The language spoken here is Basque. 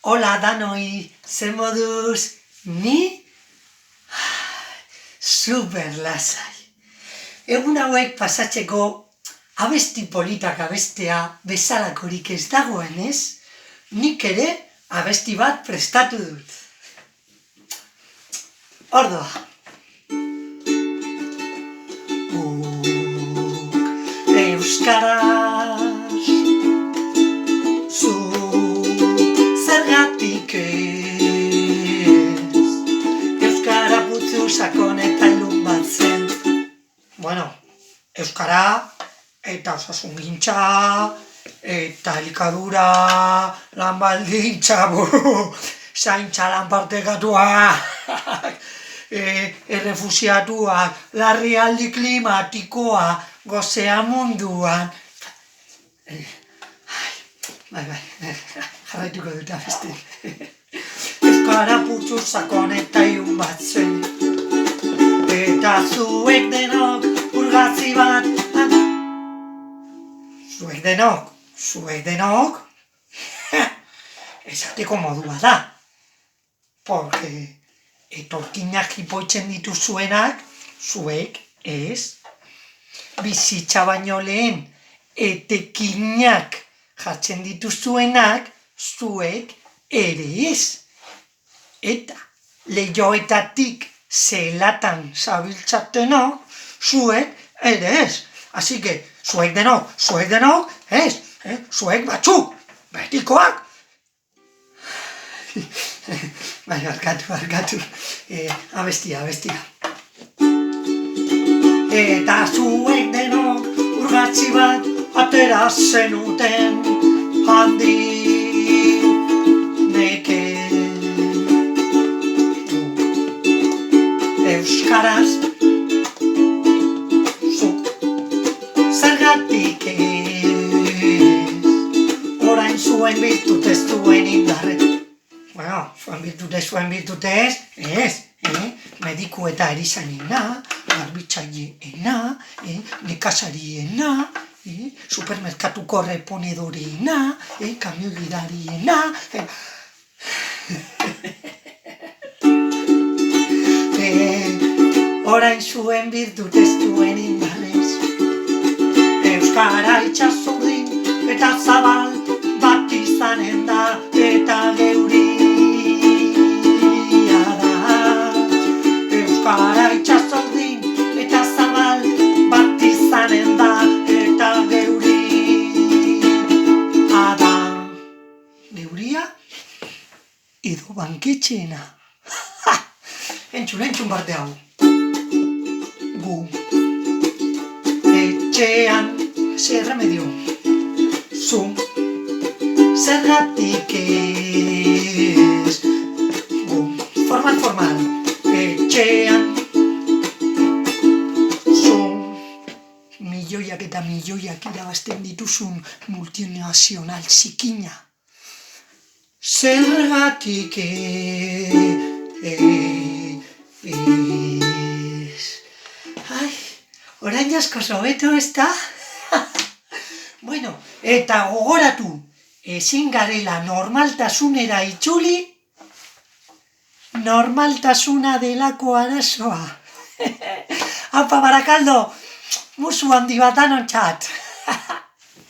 Hola danoi, ze moduz, ni? Super lasai. Egun hauek pasatzeko abesti politak abestea bezalakorik ez dagoenez, nik ere abesti bat prestatu dut. Ordoa. Euskaraz, zu zergatik ez, euskara putzu sakon eta ilun bat zen. Bueno, euskara eta osasungintza, eta elikadura, lan baldintza, zaintza lan partekatuak, errefuxiatuak, larrialdi klimatikoa, gozea munduan. Bai, jarraituko dut abesti. Euskara putzu sakon eta ilun bat zen, eta zuek denok urgatzi bat. Zuek denok, esateko modua da. Porque etorkinak hipoitzen dituzuenak, zuek ez. Bizitza baino lehen etekinak jartzen dituzuenak, zuek ere ez. Eta leihoetatik zelatan zabiltzatenok, zuek ere ez. Así que, zuek denok, ez, zuek batzuk, betikoak. Bai, barkatu, abestia. Eta zuek denok urgatzi bat atera zenuten handi neken. Euskaraz, zuk zergatik ez, orain zuen birtutez duen indarret. Bueno, zuen birtutez, ez, mediku eta erizainena, garbitzaileena, nekazariena, supermerkatuko reponedoreena, kamioi gidariena. Orain zuen birtutez duen indarrez, euskara itxasurdin eta zabal bat izanen da, eta geuria da. Euskara itxasurdin eta zabal bat izanen da, eta geuria da. Geuria edo banketxeena. Entzun parte hau. Gu etxean, ze remedio, zu zergatik ez. Gu, formal, etxean, zu milioiak eta milioiak irabazten dituzun multinazional zikina. Zergatik orain asko hobeto, ez da? Bueno, eta gogoratu, ezin garela normaltasunera itzuli, normaltasuna delako arazoa. Apa, Barakaldo, musu handi bat danontzat.